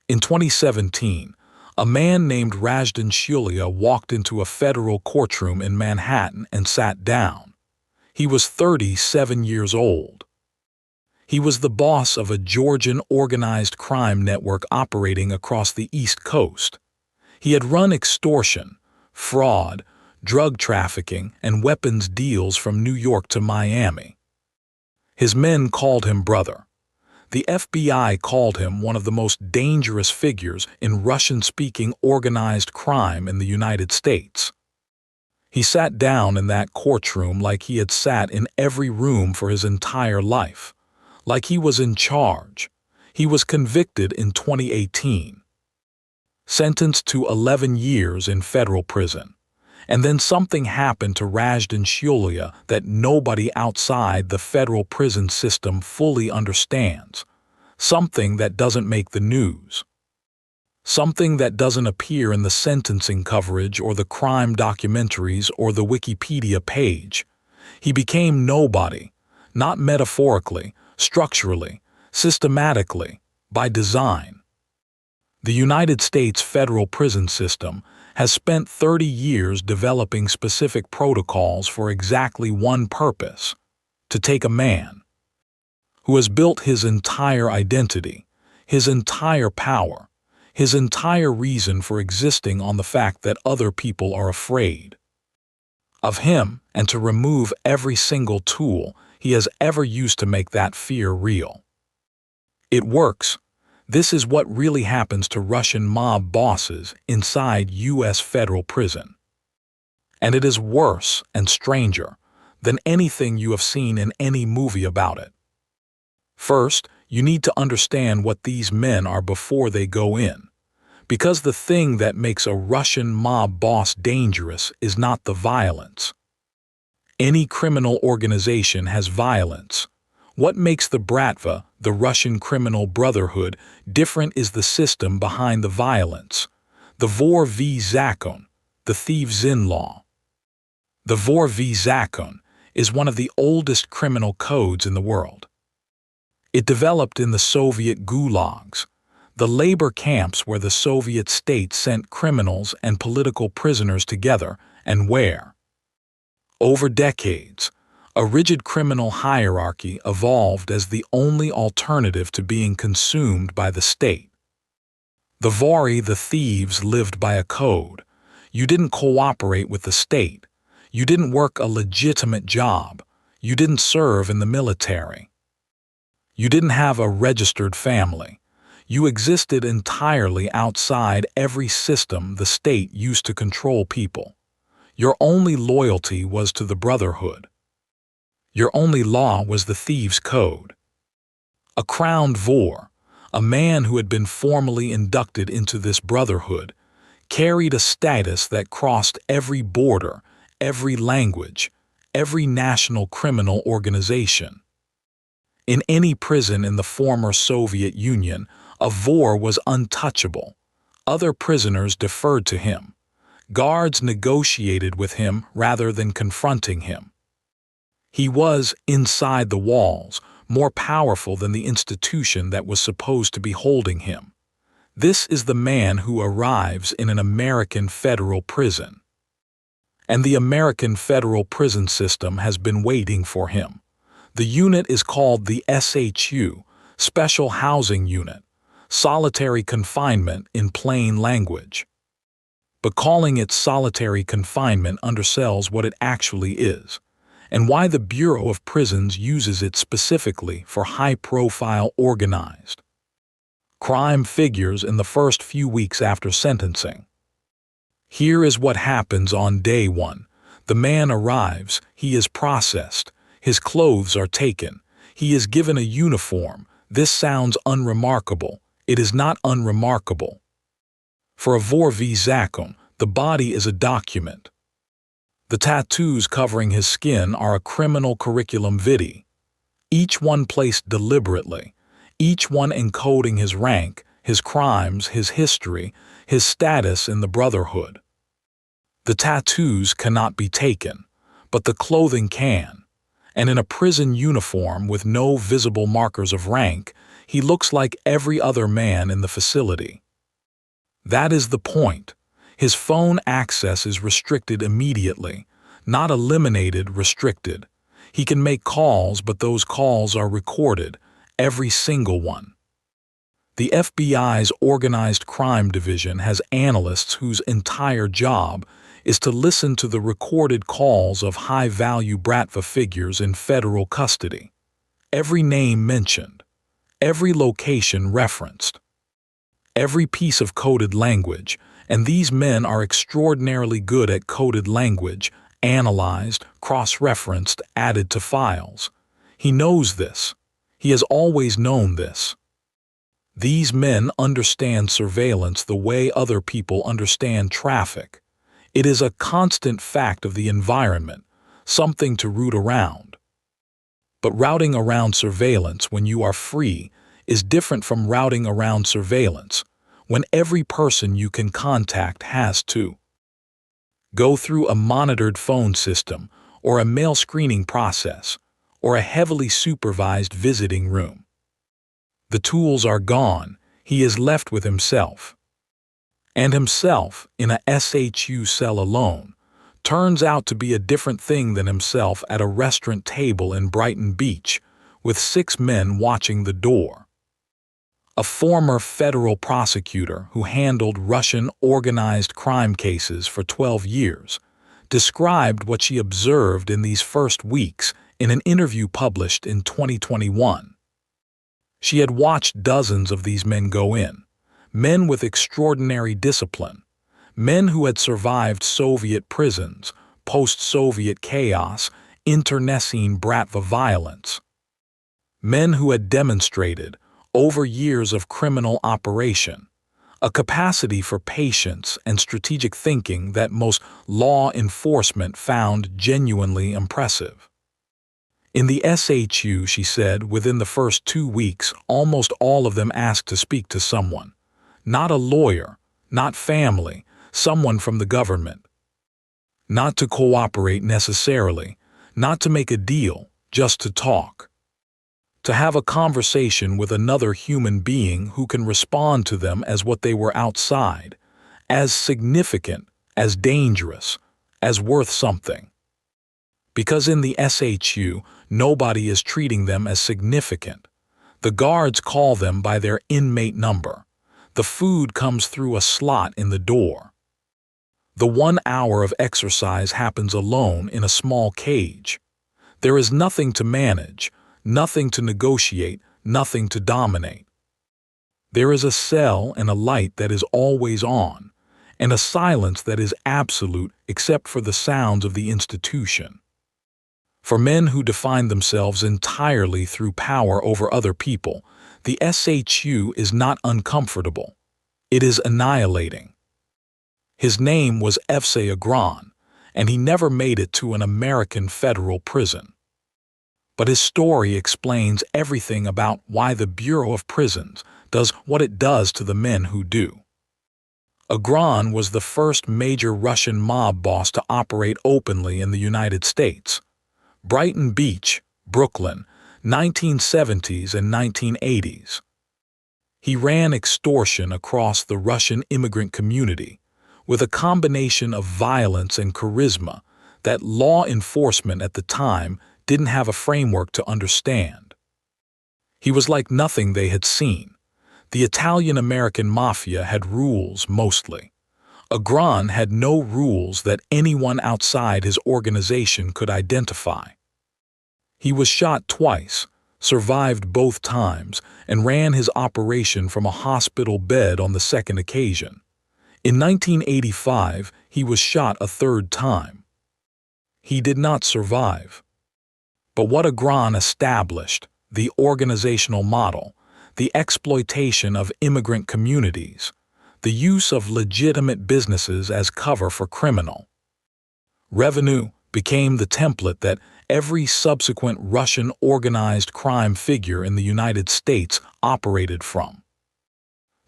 In 2017, a man named Razdan Shulia walked into a federal courtroom in Manhattan and sat down. He was 37 years old. He was the boss of a Georgian organized crime network operating across the East Coast. He had run extortion, fraud, drug trafficking, and weapons deals from New York to Miami. His men called him brother. The FBI called him one of the most dangerous figures in Russian-speaking organized crime in the United States. He sat down in that courtroom like he had sat in every room for his entire life, like he was in charge. He was convicted in 2018, sentenced to 11 years in federal prison. And then something happened to Razdan Shulia that nobody outside the federal prison system fully understands. Something that doesn't make the news. Something that doesn't appear in the sentencing coverage or the crime documentaries or the Wikipedia page. He became nobody, not metaphorically, structurally, systematically, by design. The United States federal prison system has spent 30 years developing specific protocols for exactly one purpose: to take a man who has built his entire identity, his entire power, his entire reason for existing on the fact that other people are afraid of him, and to remove every single tool he has ever used to make that fear real. It works. This is what really happens to Russian mob bosses inside U.S. federal prison. And it is worse and stranger than anything you have seen in any movie about it. First, you need to understand what these men are before they go in, because the thing that makes a Russian mob boss dangerous is not the violence. Any criminal organization has violence. What makes the Bratva, the Russian criminal brotherhood, different is the system behind the violence. The Vor v. Zakon, the thieves-in-law. The Vor v. Zakon is one of the oldest criminal codes in the world. It developed in the Soviet gulags, the labor camps where the Soviet state sent criminals and political prisoners together, and where, over decades, a rigid criminal hierarchy evolved as the only alternative to being consumed by the state. The Vori, the thieves, lived by a code. You didn't cooperate with the state. You didn't work a legitimate job. You didn't serve in the military. You didn't have a registered family. You existed entirely outside every system the state used to control people. Your only loyalty was to the brotherhood. Your only law was the thieves' code. A crowned Vor, a man who had been formally inducted into this brotherhood, carried a status that crossed every border, every language, every national criminal organization. In any prison in the former Soviet Union, a Vor was untouchable. Other prisoners deferred to him. Guards negotiated with him rather than confronting him. He was, inside the walls, more powerful than the institution that was supposed to be holding him. This is the man who arrives in an American federal prison. And the American federal prison system has been waiting for him. The unit is called the SHU, Special Housing Unit, solitary confinement in plain language. But calling it solitary confinement undersells what it actually is, and why the Bureau of Prisons uses it specifically for high-profile organized crime figures in the first few weeks after sentencing. Here is what happens on day one. The man arrives, he is processed, his clothes are taken, he is given a uniform. This sounds unremarkable. It is not unremarkable. For a Vor v. Zakon, the body is a document. The tattoos covering his skin are a criminal curriculum vitae, each one placed deliberately, each one encoding his rank, his crimes, his history, his status in the brotherhood. The tattoos cannot be taken, but the clothing can, and in a prison uniform with no visible markers of rank, He looks like every other man in the facility. That is the point. His phone access is restricted immediately, not eliminated, restricted. He can make calls, but those calls are recorded, every single one. The FBI's Organized Crime Division has analysts whose entire job is to listen to the recorded calls of high-value BRATVA figures in federal custody. Every name mentioned, every location referenced, every piece of coded language, and these men are extraordinarily good at coded language, analyzed, cross-referenced, added to files. He knows this. He has always known this. These men understand surveillance the way other people understand traffic. It is a constant fact of the environment, something to root around. But routing around surveillance when you are free is different from routing around surveillance when every person you can contact has to go through a monitored phone system or a mail screening process or a heavily supervised visiting room. The tools are gone. He is left with himself. And himself, in a SHU cell alone, turns out to be a different thing than himself at a restaurant table in Brighton Beach, with 6 men watching the door. A former federal prosecutor who handled Russian organized crime cases for 12 years described what she observed in these first weeks in an interview published in 2021. She had watched dozens of these men go in, men with extraordinary discipline, men who had survived Soviet prisons, post-Soviet chaos, internecine BRATVA violence, men who had demonstrated, over years of criminal operation, a capacity for patience and strategic thinking that most law enforcement found genuinely impressive. In the SHU, she said, within the first 2 weeks, almost all of them asked to speak to someone. Not a lawyer, not family, someone from the government. Not to cooperate necessarily, not to make a deal, just to talk. To have a conversation with another human being who can respond to them as what they were outside, as significant, as dangerous, as worth something. Because in the SHU, nobody is treating them as significant. The guards call them by their inmate number. The food comes through a slot in the door. The 1 hour of exercise happens alone in a small cage. There is nothing to manage, nothing to negotiate, nothing to dominate. There is a cell and a light that is always on, and a silence that is absolute except for the sounds of the institution. For men who define themselves entirely through power over other people, the SHU is not uncomfortable. It is annihilating. His name was Evsei Agron, and he never made it to an American federal prison. But his story explains everything about why the Bureau of Prisons does what it does to the men who do. Agron was the first major Russian mob boss to operate openly in the United States. Brighton Beach, Brooklyn, 1970s and 1980s. He ran extortion across the Russian immigrant community with a combination of violence and charisma that law enforcement at the time didn't have a framework to understand. He was like nothing they had seen. The Italian-American mafia had rules mostly. Agron had no rules that anyone outside his organization could identify. He was shot twice, survived both times, and ran his operation from a hospital bed on the second occasion. In 1985, he was shot a third time. He did not survive. But what Agron established, the organizational model, the exploitation of immigrant communities, the use of legitimate businesses as cover for criminal revenue, became the template that every subsequent Russian organized crime figure in the United States operated from.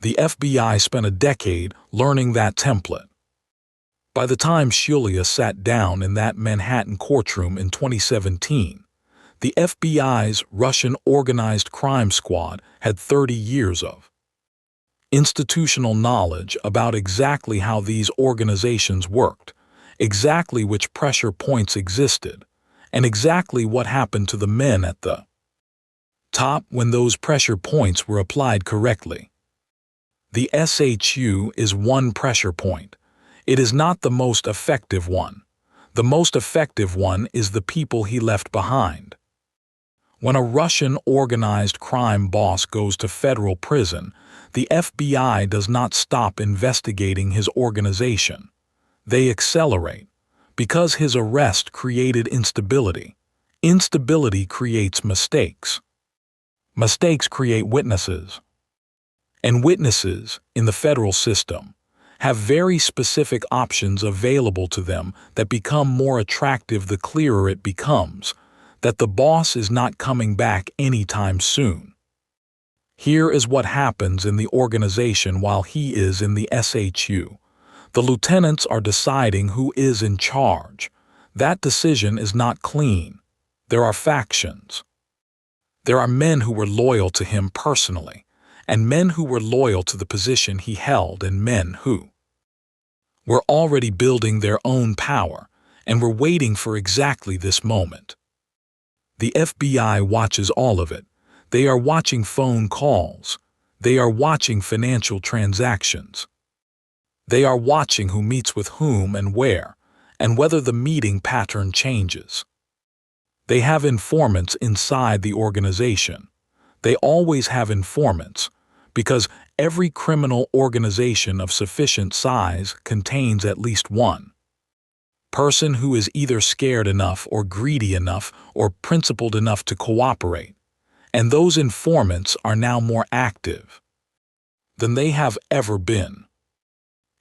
The FBI spent a decade learning that template. By the time Shulia sat down in that Manhattan courtroom in 2017, The FBI's Russian Organized Crime Squad had 30 years of institutional knowledge about exactly how these organizations worked, exactly which pressure points existed, and exactly what happened to the men at the top when those pressure points were applied correctly. The SHU is one pressure point. It is not the most effective one. The most effective one is the people he left behind. When a Russian organized crime boss goes to federal prison, the FBI does not stop investigating his organization. They accelerate, because his arrest created instability. Instability creates mistakes. Mistakes create witnesses. And witnesses, in the federal system, have very specific options available to them that become more attractive the clearer it becomes that the boss is not coming back anytime soon. Here is what happens in the organization while he is in the SHU. The lieutenants are deciding who is in charge. That decision is not clean. There are factions. There are men who were loyal to him personally, and men who were loyal to the position he held, and men who were already building their own power and were waiting for exactly this moment. The FBI watches all of it. They are watching phone calls. They are watching financial transactions. They are watching who meets with whom and where, and whether the meeting pattern changes. They have informants inside the organization. They always have informants, because every criminal organization of sufficient size contains at least one person who is either scared enough or greedy enough or principled enough to cooperate, and those informants are now more active than they have ever been.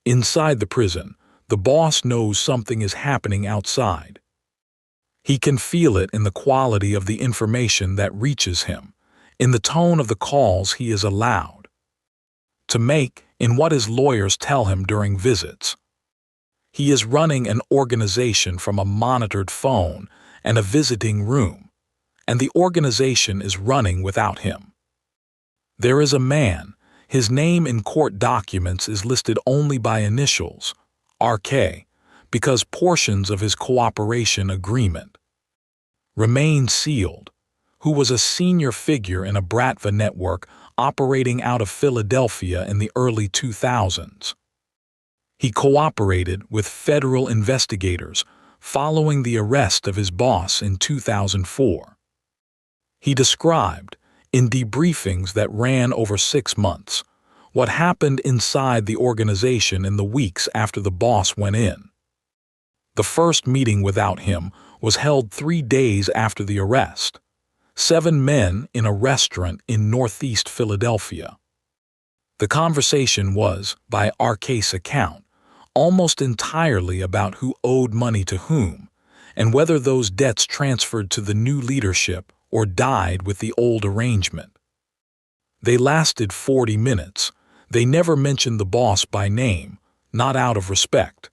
Inside the prison, the boss knows something is happening outside. He can feel it in the quality of the information that reaches him, in the tone of the calls he is allowed to make, in what his lawyers tell him during visits. He is running an organization from a monitored phone and a visiting room, and the organization is running without him. There is a man. His name in court documents is listed only by initials, RK, because portions of his cooperation agreement remain sealed, who was a senior figure in a Bratva network operating out of Philadelphia in the early 2000s. He cooperated with federal investigators following the arrest of his boss in 2004. He described, in debriefings that ran over 6 months, what happened inside the organization in the weeks after the boss went in. The first meeting without him was held 3 days after the arrest. 7 men in a restaurant in Northeast Philadelphia. The conversation was, by RK's account, almost entirely about who owed money to whom, and whether those debts transferred to the new leadership or died with the old arrangement. They lasted 40 minutes. They never mentioned the boss by name, not out of respect.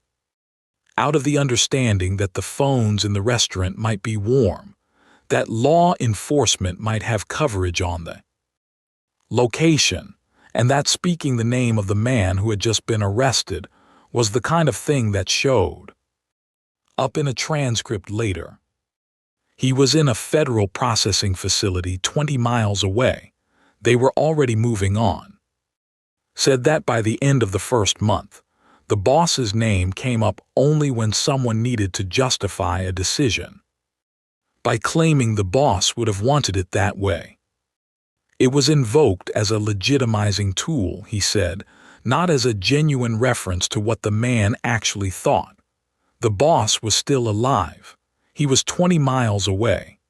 Out of the understanding that the phones in the restaurant might be warm, that law enforcement might have coverage on the location, and that speaking the name of the man who had just been arrested was the kind of thing that showed up in a transcript later. He was in a federal processing facility 20 miles away. They were already moving on. Said that by the end of the first month, the boss's name came up only when someone needed to justify a decision, by claiming the boss would have wanted it that way. It was invoked as a legitimizing tool, he said, not as a genuine reference to what the man actually thought. The boss was still alive. He was 20 miles away.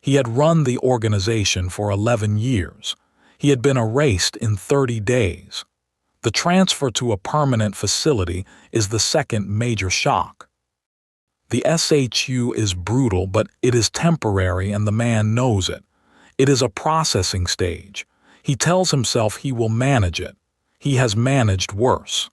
He had run the organization for 11 years. He had been erased in 30 days. The transfer to a permanent facility is the second major shock. The SHU is brutal, but it is temporary, and the man knows it. It is a processing stage. He tells himself he will manage it. He has managed worse.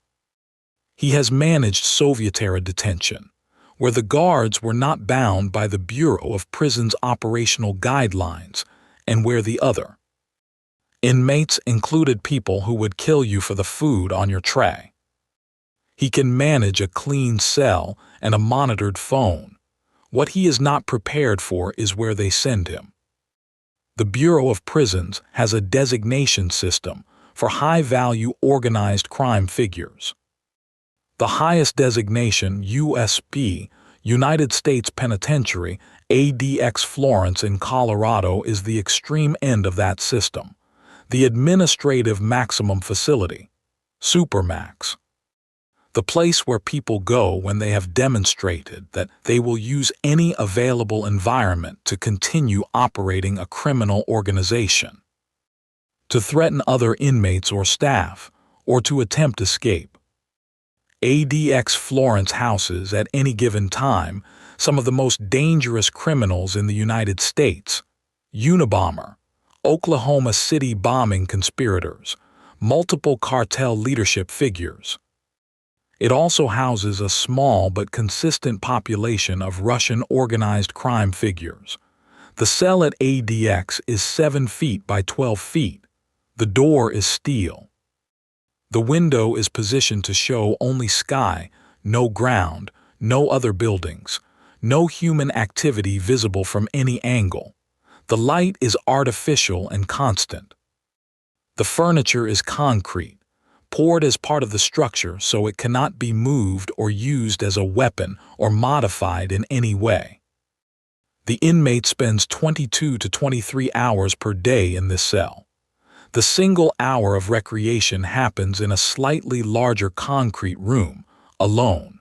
He has managed Soviet-era detention. where the guards were not bound by the Bureau of Prisons operational guidelines, and where the other inmates included people who would kill you for the food on your tray. He can manage a clean cell and a monitored phone. What he is not prepared for is where they send him. The Bureau of Prisons has a designation system for high-value organized crime figures. The highest designation, USB, United States Penitentiary, ADX Florence in Colorado, is the extreme end of that system. The administrative maximum facility, Supermax. The place where people go when they have demonstrated that they will use any available environment to continue operating a criminal organization, to threaten other inmates or staff, or to attempt escape. ADX Florence houses at any given time some of the most dangerous criminals in the United States: Unabomber, Oklahoma City bombing conspirators, multiple cartel leadership figures. It also houses a small but consistent population of Russian organized crime figures. The cell at ADX is 7 feet by 12 feet. The door is steel. The window is positioned to show only sky, no ground, no other buildings, no human activity visible from any angle. The light is artificial and constant. The furniture is concrete, poured as part of the structure so it cannot be moved or used as a weapon or modified in any way. The inmate spends 22 to 23 hours per day in this cell. The single hour of recreation happens in a slightly larger concrete room, alone.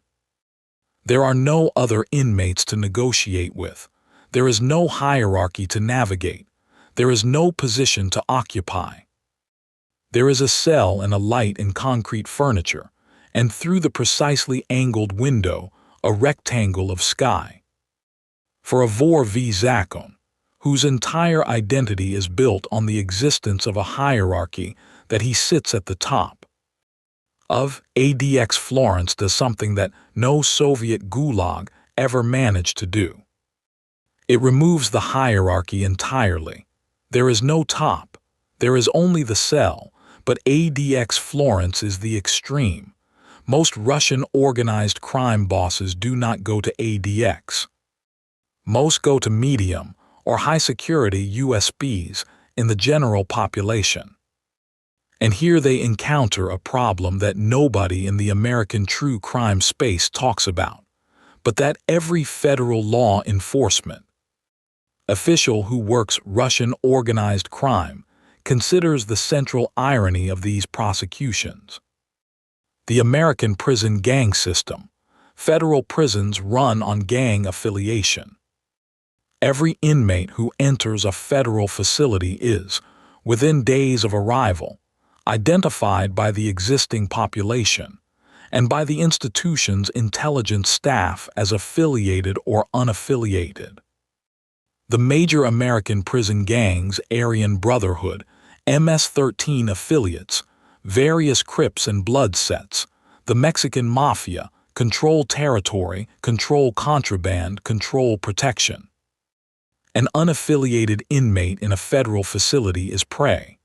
There are no other inmates to negotiate with. There is no hierarchy to navigate. There is no position to occupy. There is a cell and a light in concrete furniture, and through the precisely angled window, a rectangle of sky. For a Vor v. Zakon, whose entire identity is built on the existence of a hierarchy that he sits at the top of, ADX Florence does something that no Soviet gulag ever managed to do. It removes the hierarchy entirely. There is no top. There is only the cell. But ADX Florence is the extreme. Most Russian organized crime bosses do not go to ADX. Most go to medium or high-security USBs in the general population. And here they encounter a problem that nobody in the American true crime space talks about, but that every federal law enforcement official who works Russian organized crime considers the central irony of these prosecutions. The American prison gang system. Federal prisons run on gang affiliation. Every inmate who enters a federal facility is, within days of arrival, identified by the existing population and by the institution's intelligence staff as affiliated or unaffiliated. The major American prison gangs, Aryan Brotherhood, MS-13 affiliates, various Crips and Blood sets, the Mexican Mafia, control territory, control contraband, control protection. An unaffiliated inmate in a federal facility is prey.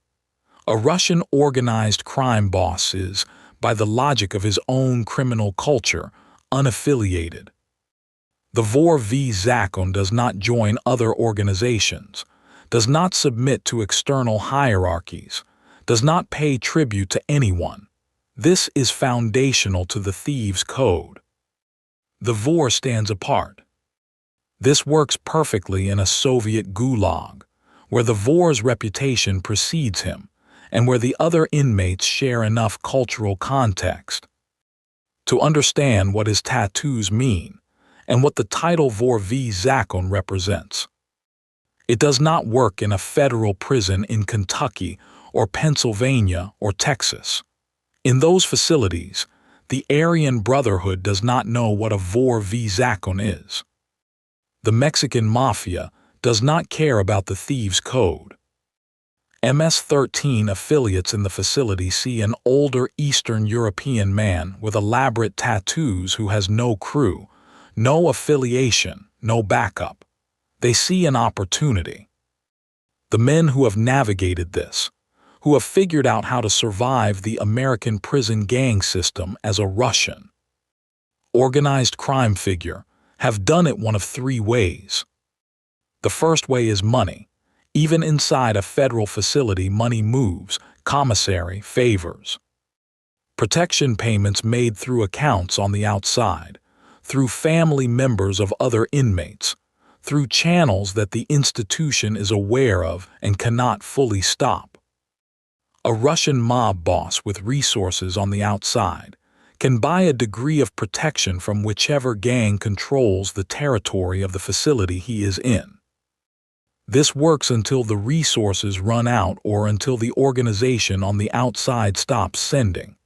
A Russian organized crime boss is, by the logic of his own criminal culture, unaffiliated. The Vor v. Zakon does not join other organizations, does not submit to external hierarchies, does not pay tribute to anyone. This is foundational to the thieves' code. The Vor stands apart. This works perfectly in a Soviet gulag, where the Vor's reputation precedes him, and where the other inmates share enough cultural context to understand what his tattoos mean and what the title Vor v. Zakon represents. It does not work in a federal prison in Kentucky or Pennsylvania or Texas. In those facilities, the Aryan Brotherhood does not know what a Vor v. Zakon is. The Mexican Mafia does not care about the thieves' code. MS-13 affiliates in the facility see an older Eastern European man with elaborate tattoos who has no crew, No affiliation, no backup. They see an opportunity. The men who have navigated this, who have figured out how to survive the American prison gang system as a Russian organized crime figure, have done it one of three ways. The first way is money. Even inside a federal facility, money moves, commissary, favors. Protection payments made through accounts on the outside, through family members of other inmates, through channels that the institution is aware of and cannot fully stop. A Russian mob boss with resources on the outside can buy a degree of protection from whichever gang controls the territory of the facility he is in. This works until the resources run out or until the organization on the outside stops sending,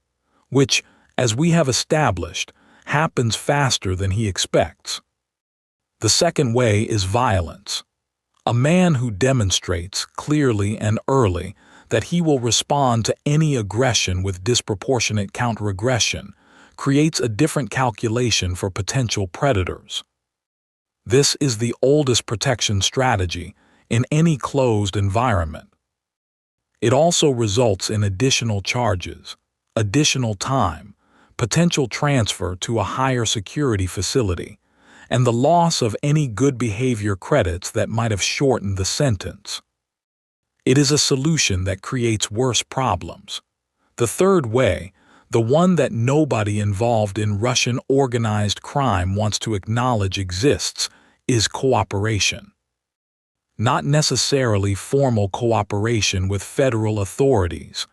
which, as we have established, happens faster than he expects. The second way is violence. A man who demonstrates clearly and early that he will respond to any aggression with disproportionate counter-aggression creates a different calculation for potential predators. This is the oldest protection strategy in any closed environment. It also results in additional charges, additional time, potential transfer to a higher security facility, and the loss of any good behavior credits that might have shortened the sentence. It is a solution that creates worse problems. The third way, the one that nobody involved in Russian organized crime wants to acknowledge exists, is cooperation. Not necessarily formal cooperation with federal authorities,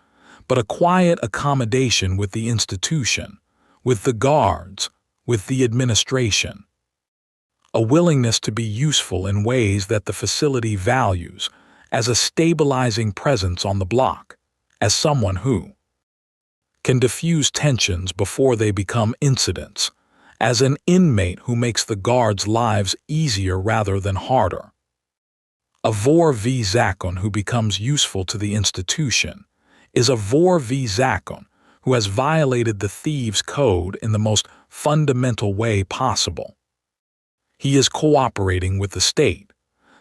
but a quiet accommodation with the institution, with the guards, with the administration. A willingness to be useful in ways that the facility values, as a stabilizing presence on the block, as someone who can diffuse tensions before they become incidents, as an inmate who makes the guards' lives easier rather than harder. A vor v zakon who becomes useful to the institution is a vor v zakon who has violated the thieves' code in the most fundamental way possible. He is cooperating with the state.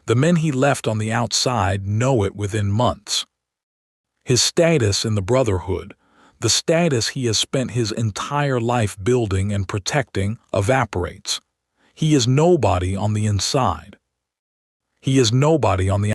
The men he left on the outside know it within months. His status in the Brotherhood, the status he has spent his entire life building and protecting, evaporates. He is nobody on the inside. He is nobody on the